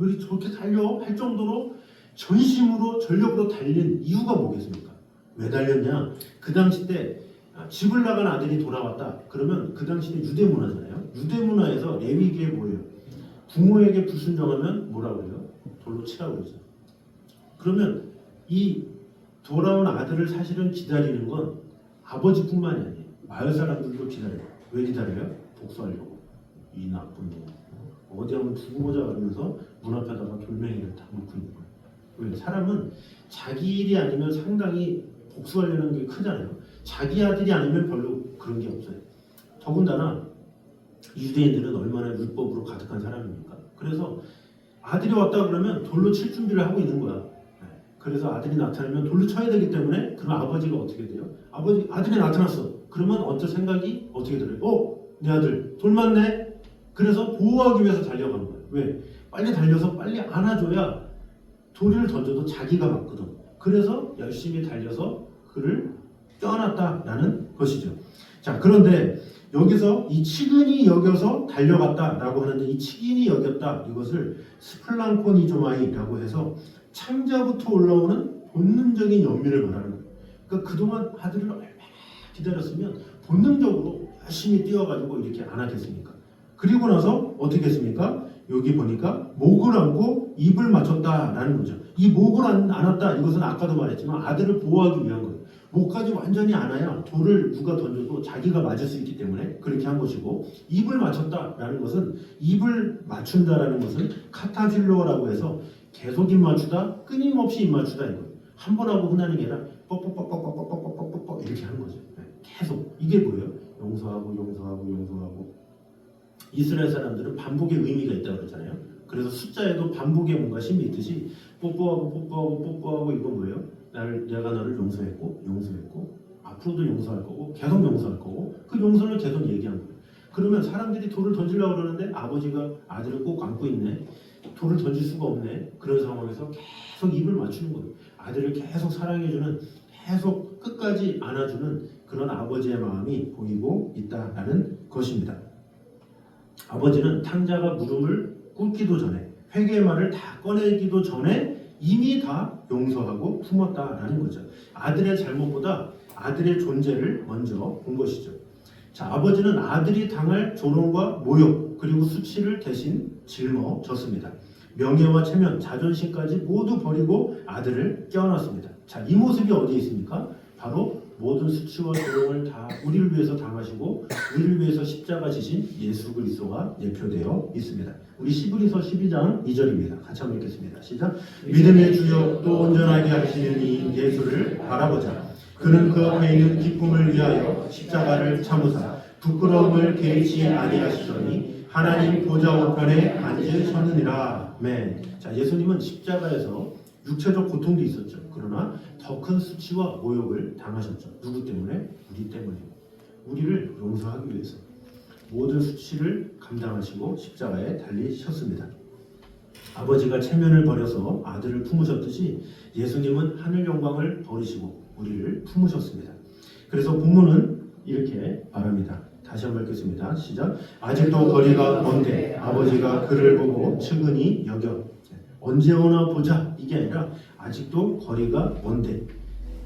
왜 저렇게 달려 할 정도로 전심으로 전력으로 달린 이유가 뭐겠습니까? 왜 달렸냐? 그 당시 때 집을 나간 아들이 돌아왔다. 그러면 그 당시 때 유대 문화잖아요. 유대 문화에서 레위기에 뭐예요? 부모에게 불순종하면 뭐라고 해요? 돌로 치라고 그러죠. 그러면 이 돌아온 아들을 사실은 기다리는 건 아버지뿐만이 아니에요. 마을 사람들도 기다려요. 왜 기다려요? 복수하려고. 이 나쁜 놈. 어디 한번 두고 보자 그러면서 문 앞에다가 돌멩이를 다 놓고 있는 거예요. 왜? 사람은 자기 일이 아니면 상당히 복수하려는 게 크잖아요. 자기 아들이 아니면 별로 그런 게 없어요. 더군다나 유대인들은 얼마나 율법으로 가득한 사람입니까? 그래서 아들이 왔다 그러면 돌로 칠 준비를 하고 있는 거야. 그래서 아들이 나타나면 돌로 쳐야 되기 때문에 그럼 아버지가 어떻게 돼요? 아들이 나타났어. 그러면 어떤 생각이 어떻게 들어요? 내 아들 돌 맞네. 그래서 보호하기 위해서 달려가는 거예요. 왜? 빨리 달려서 빨리 안아줘야 돌을 던져도 자기가 맞거든. 그래서 열심히 달려서 그를 껴안았다라는 것이죠. 자, 그런데 여기서 이 치근이 여겨서 달려갔다라고 하는데 이 치근이 여겼다 이것을 스플랑코니조마이라고 해서 창자부터 올라오는 본능적인 연민을 말하는 거예요. 그러니까 그동안 아들을 얼마나 기다렸으면 본능적으로 열심히 뛰어가지고 이렇게 안았겠습니까? 그리고 나서 어떻게 했습니까? 여기 보니까 목을 안고 입을 맞췄다라는 거죠. 이 목을 안았다 이것은 아까도 말했지만 아들을 보호하기 위한 거예요. 목까지 완전히 안아야 돌을 누가 던져도 자기가 맞을 수 있기 때문에 그렇게 한 것이고 입을 맞췄다라는 것은 입을 맞춘다라는 것은 카타필로라고 해서 계속 입 맞추다 끊임없이 입 맞추다 이거예요. 한 번 하고 끝나는 게 아니라 뻑뻑뻑뻑뻑뻑뻑뻑뻑 이렇게 하는 거죠. 계속 이게 뭐예요? 용서하고 이스라엘 사람들은 반복의 의미가 있다고 그러잖아요. 그래서 숫자에도 반복의 뭔가 심이 있듯이 뽀뽀하고 이건 뭐예요? 내가 너를 용서했고 앞으로도 용서할 거고 계속 용서할 거고 그 용서를 계속 얘기한 거예요. 그러면 사람들이 돌을 던지려고 그러는데 아버지가 아들을 꼭 안고 있네. 돌을 던질 수가 없네. 그런 상황에서 계속 입을 맞추는 거예요. 아들을 계속 사랑해주는 계속 끝까지 안아주는 그런 아버지의 마음이 보이고 있다라는 것입니다. 아버지는 탕자가 물음을 꿇기도 전에 회개의 말을 다 꺼내기도 전에 이미 다 용서하고 품었다라는 거죠. 아들의 잘못보다 아들의 존재를 먼저 본 것이죠. 자, 아버지는 아들이 당할 조롱과 모욕 그리고 수치를 대신 짊어졌습니다. 명예와 체면, 자존심까지 모두 버리고 아들을 껴안았습니다. 자, 이 모습이 어디에 있습니까? 바로 모든 수치와 조롱을 다 우리를 위해서 당하시고 우리를 위해서 십자가 지신 예수 그리스도가 예표되어 있습니다. 우리 시브리서 12장 2절입니다. 같이 한번 읽겠습니다. 시작. 믿음의 주여 또 온전하게 하시는 이 예수를 바라보자. 그는 그 앞에 있는 기쁨을 위하여 십자가를 참으사 부끄러움을 개의치 아니하시더니 하나님 보좌 우편에 앉으셨느니라. 아멘. 자, 예수님은 십자가에서 육체적 고통도 있었죠. 그러나 더 큰 수치와 모욕을 당하셨죠. 누구 때문에? 우리 때문에. 우리를 용서하기 위해서 모든 수치를 감당하시고 십자가에 달리셨습니다. 아버지가 체면을 버려서 아들을 품으셨듯이 예수님은 하늘 영광을 버리시고 우리를 품으셨습니다. 그래서 본문은 이렇게 말합니다. 다시 한번 읽겠습니다. 시작. 아직도 거리가 먼데 아버지가 그를 보고 측은히 여겨. 언제 오나 보자. 이게 아니라 아직도 거리가 먼데,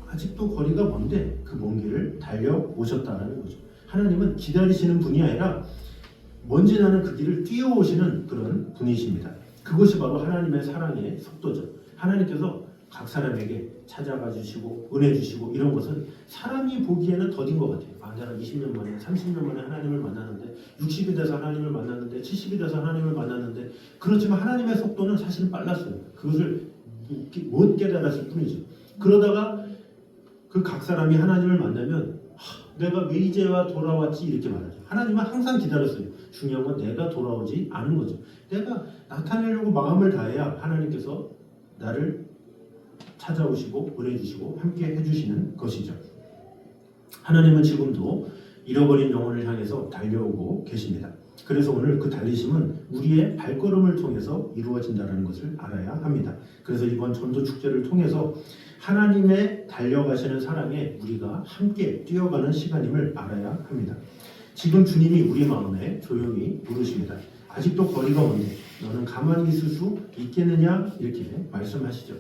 아직도 거리가 먼데 그 먼 길을 달려오셨다는 거죠. 하나님은 기다리시는 분이 아니라 먼지 나는 그 길을 뛰어오시는 그런 분이십니다. 그것이 바로 하나님의 사랑의 속도죠. 하나님께서 각 사람에게 찾아가 주시고 은혜 주시고 이런 것은 사람이 보기에는 더딘 것 같아요. 아, 내가 20년 만에 30년 만에 하나님을 만났는데 60이 돼서 하나님을 만났는데 70이 돼서 하나님을 만났는데 그렇지만 하나님의 속도는 사실은 빨랐어요. 그것을 못 깨달았을 뿐이죠. 그러다가 그 각 사람이 하나님을 만나면 내가 왜 이제와 돌아왔지 이렇게 말하죠. 하나님은 항상 기다렸어요. 중요한 건 내가 돌아오지 않은 거죠. 내가 나타내려고 마음을 다해야 하나님께서 나를 찾아오시고 은혜 주시고 함께 해주시는 것이죠. 하나님은 지금도 잃어버린 영혼을 향해서 달려오고 계십니다. 그래서 오늘 그 달리심은 우리의 발걸음을 통해서 이루어진다는 것을 알아야 합니다. 그래서 이번 전도 축제를 통해서 하나님의 달려가시는 사랑에 우리가 함께 뛰어가는 시간임을 알아야 합니다. 지금 주님이 우리 마음에 조용히 부르십니다. 아직도 거리가 먼데 너는 가만히 있을 수 있겠느냐 이렇게 말씀하시죠.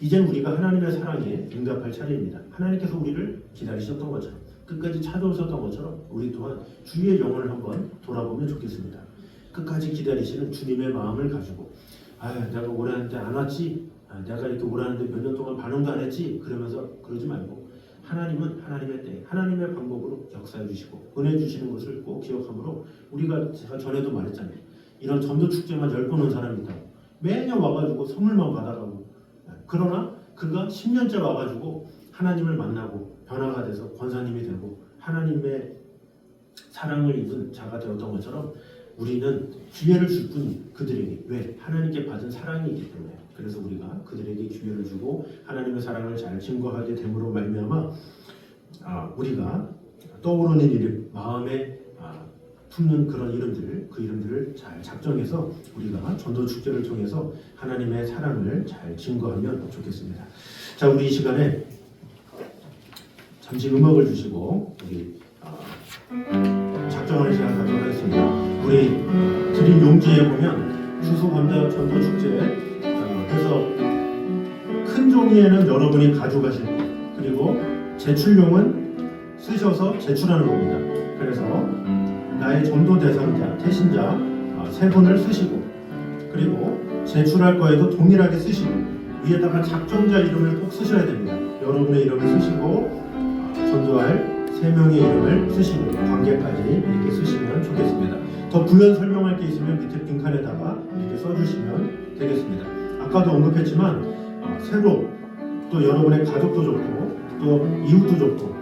이젠 우리가 하나님의 사랑에 응답할 차례입니다. 하나님께서 우리를 기다리셨던 것처럼 끝까지 찾아오셨던 것처럼 우리 또한 주의 영혼을 한번 돌아보면 좋겠습니다. 끝까지 기다리시는 주님의 마음을 가지고 내가 오라는데 안 왔지? 내가 이렇게 오라는데 몇 년 동안 반응도 안 했지? 그러면서 그러지 말고 하나님은 하나님의 때 하나님의 방법으로 역사해 주시고 은혜 주시는 것을 꼭 기억하므로 우리가 제가 전에도 말했잖아요. 이런 전도 축제만 10번 온 사람이 있다고 매년 와가지고 선물만 받아가고 그러나 그가 10년째 와가지고 하나님을 만나고 변화가 돼서 권사님이 되고 하나님의 사랑을 입은 자가 되었던 것처럼 우리는 기회를 줄 뿐이 그들에게 왜? 하나님께 받은 사랑이 있기 때문에 그래서 우리가 그들에게 기회를 주고 하나님의 사랑을 잘 증거하게 됨으로 말미암아 우리가 떠오르는 이름 마음에 품는 그런 이름들을 그 이름들을 잘 작정해서 우리가 전도 축제를 통해서 하나님의 사랑을 잘 증거하면 좋겠습니다. 자, 우리 이 시간에 잠시 음악을 주시고 우리 작정하는 시간 갖도록 하겠습니다. 우리 드림 용지에 보면 추수감자 전도 축제에서 큰 종이에는 여러분이 가져가실 것 그리고 제출용은 쓰셔서 제출하는 겁니다. 그래서 나의 전도 대상자, 태신자 3분을 쓰시고 그리고 제출할 거에도 동일하게 쓰시고 위에다가 작정자 이름을 꼭 쓰셔야 됩니다. 여러분의 이름을 쓰시고 전도할 3명의 이름을 쓰시고 관계까지 이렇게 쓰시면 좋겠습니다. 더 부연 설명할 게 있으면 밑에 빈칸에다가 이렇게 써주시면 되겠습니다. 아까도 언급했지만 새로 또 여러분의 가족도 좋고 또 이웃도 좋고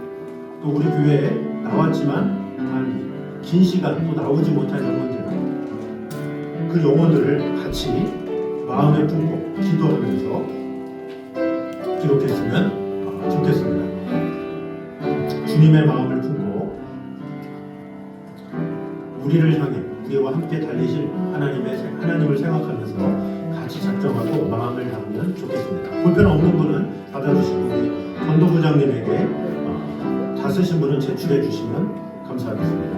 또 우리 교회에 나왔지만 한 긴 시간 또 나오지 못한 영혼들 그 영혼들을 같이 마음에 품고 기도하면서 기록했으면 좋겠습니다. 주님의 마음을 품고 우리를 향해 우리와 함께 달리실 하나님을 생각하면서 같이 작정하고 마음을 담으면 좋겠습니다. 볼펜 없는 분은 받아주시고 우리 전도부장님에게 다 쓰신 분은 제출해 주시면 감사하겠습니다.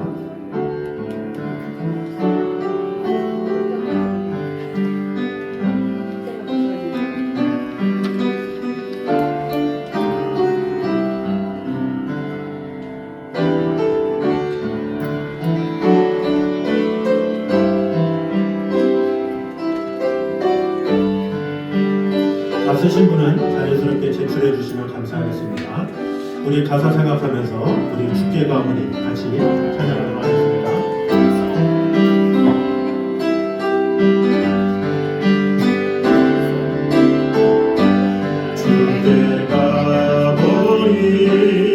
쓰신 분은 자연스럽게 제출해 주시면 감사하겠습니다. 우리 가사 생각하면서 우리 주께 가문이 같이 찬양하도록 하겠습니다. 주께 가문이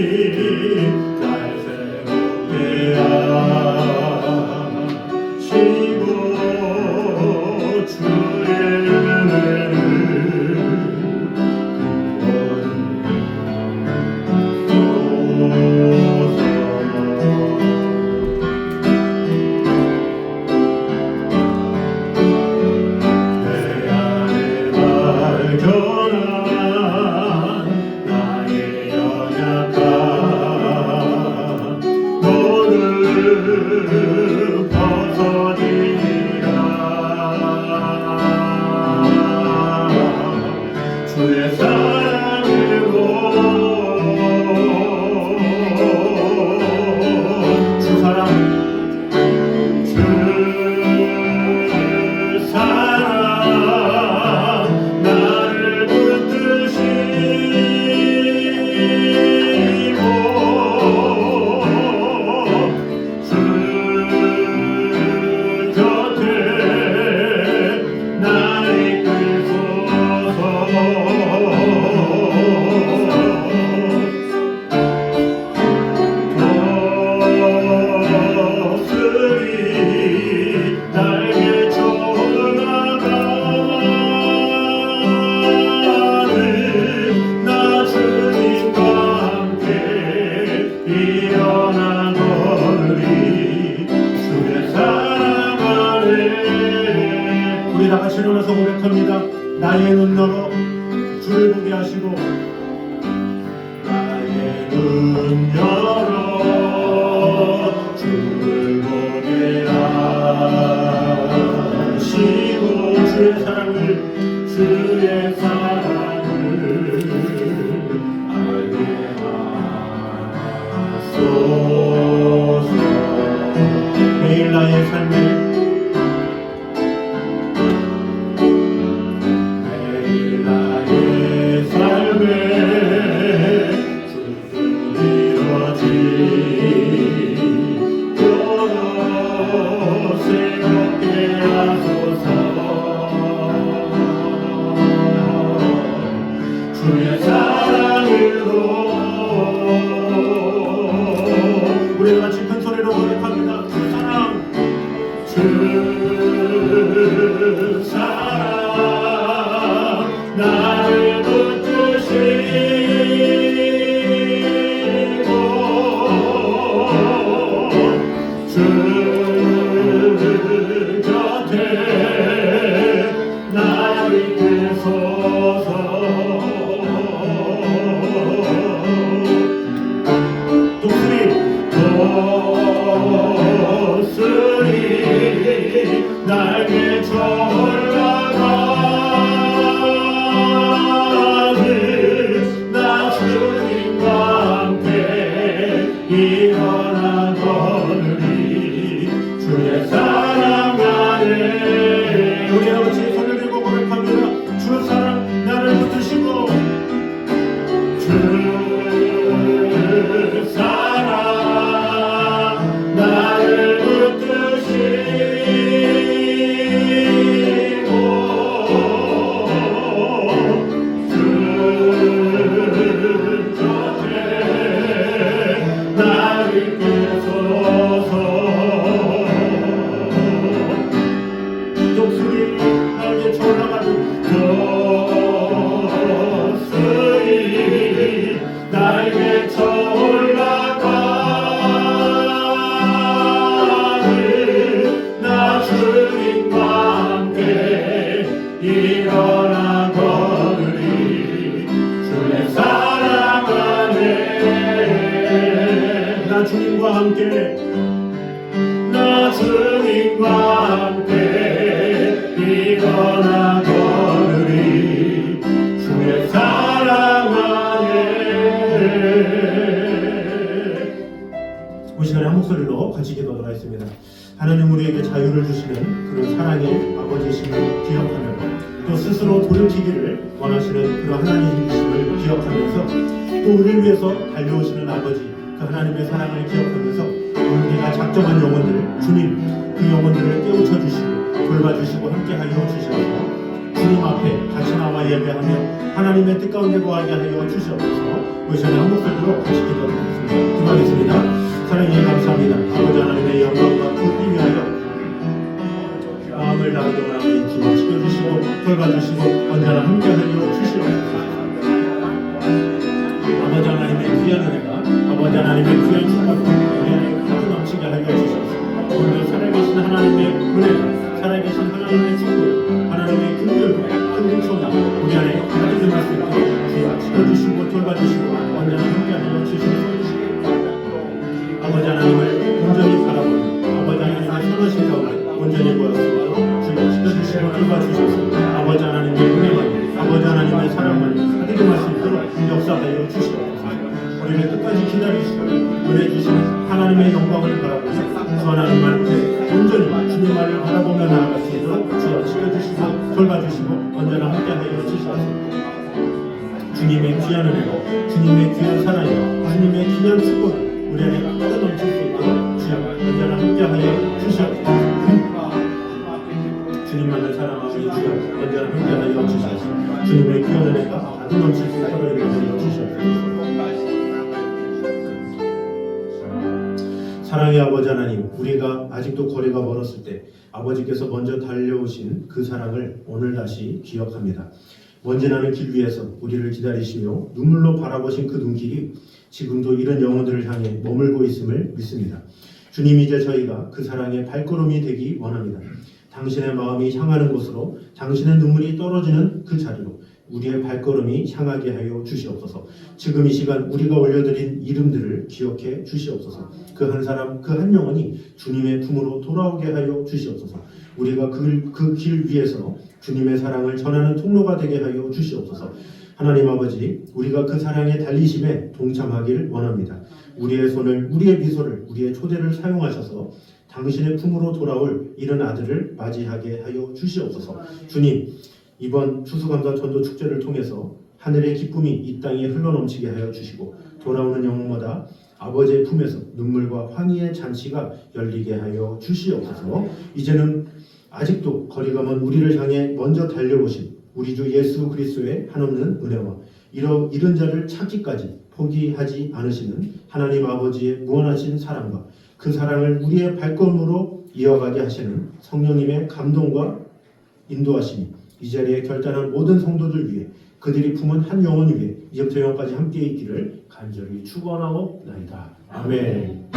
주님께서 고백합니다. 나의 눈 열어 주를 보게 하시고, 나의 눈 열어 주를 보게 하시고, 주의 사랑을 알게 하소서. 매일 나의 삶에 우리가 같이 큰 소리로 고백합니다. 주 사랑 나를 붙드시고, 주 곁에 나를 이끄소서. 날개 올라가는 나 주님과 함께 일어나 걸으리. 주의 사랑 안에 우리 아버지 손을 들고 고백합니다. 주 사랑 나를 붙드시고, 주 사랑 나를 일어나 걸으리. 주의 사랑 안에 나 주님과 함께, 나 주님과 함께 일어나 걸으리. 주의 사랑 안에. 이 시간에 한 목소리로 같이 기도하도록 하겠습니다. 하나님 우리에게 자유를 주시는 그런 사랑의 아버지이심을 기억하며, 또 스스로 돌이키기를 원하시는 그런 하나님이심을 기억하면서, 또 우리를 위해서 달려오시는 아버지 그 하나님의 사랑을 기억하면서, 우리가 작정한 영혼들 주님 그 영혼들을 깨우쳐 주시고 돌봐주시고 함께하여 주셔서 주님 앞에 같이 나와 예배하며 하나님의 뜻 가운데 거하게 하여 주시옵소서. 이 시간에 한 목소리로 같이 기도하겠습니다. 기도하겠습니다. 사랑해 감사합니다. 아버지 하나님의 영광과 그 위하여 마음을 다하여 하나님 주님 지켜주시고 돌봐주시고 언제나 함께하여 주시옵소서. 아버지 하나님의 귀한 은혜가, 아버지 하나님의 귀한 축복을 우리에게 가득 넘치게 하여 주시옵소서. 오늘 살아계신 하나님의 은혜가, 살아계신 하나님의 축복, 하나님의 긍휼과 큰 은총이 우리 안에 가득 임할 수 있도록 주님 지켜주시고 돌봐주시고 언제나 함께하여 주시옵소서. 아버지 하나님을 온전히 바라보는 아버지 하나님의 선하신 가운데 온전히 보였습니다. 주님 지켜주시고 돌봐주셔서 아버지 하나님의 은혜만이, 아버지 하나님의 사랑만이 가득 임할 수 있도록 역사하여 주시옵소서. 우리를 끝까지 기다리시고 은혜 주시는 하나님의 영광을 바라보며 주 하나님 앞에 온전히 주님만을 바라보며 나아갈 수 있도록 주여 지켜주시고 돌봐주시고 언제나 함께하여 주시옵소서. 주님의 귀한 은혜로, 주님의 귀한 사랑이요 주님의 귀한 축복을 우리 안에 가득 넘칠 수 있도록 주여 언제나 함께하여 주시옵소서. 주님만을 사랑하며 주여 언제나 함께하여 주시옵소서. 주님의 귀한 은혜가 가득 넘칠 수 있도록 인도하여 주시옵소서. 사랑의 아버지 하나님, 우리가 아직도 거리가 멀었을 때 아버지께서 먼저 달려오신 그 사랑을 오늘 다시 기억합니다. 먼지 나는 길 위에서 우리를 기다리시며 눈물로 바라보신 그 눈길이 지금도 이런 영혼들을 향해 머물고 있음을 믿습니다. 주님, 이제 저희가 그 사랑의 발걸음이 되기 원합니다. 당신의 마음이 향하는 곳으로, 당신의 눈물이 떨어지는 그 자리로 우리의 발걸음이 향하게 하여 주시옵소서. 지금 이 시간 우리가 올려드린 이름들을 기억해 주시옵소서. 그 한 사람, 그 한 영혼이 주님의 품으로 돌아오게 하여 주시옵소서. 우리가 그 길 위에서 주님의 사랑을 전하는 통로가 되게 하여 주시옵소서. 하나님 아버지, 우리가 그 사랑의 달리심에 동참하길 원합니다. 우리의 손을, 우리의 미소를, 우리의 초대를 사용하셔서 당신의 품으로 돌아올 이른 아들을 맞이하게 하여 주시옵소서. 주님, 이번 추수감사 전도 축제를 통해서 하늘의 기쁨이 이 땅에 흘러넘치게 하여 주시고 돌아오는 영혼마다 아버지의 품에서 눈물과 환희의 잔치가 열리게 하여 주시옵소서. 이제는 아직도 거리가 먼 우리를 향해 먼저 달려오신 우리 주 예수 그리스도의 한없는 은혜와 이런 자를 찾기까지 포기하지 않으시는 하나님 아버지의 무한하신 사랑과 그 사랑을 우리의 발걸음으로 이어가게 하시는 성령님의 감동과 인도하심이 이 자리에 결단한 모든 성도들 위해 그들이 품은 한 영혼 위에 이제부터 영원까지 함께 있기를 간절히 축원하옵나이다. 아멘.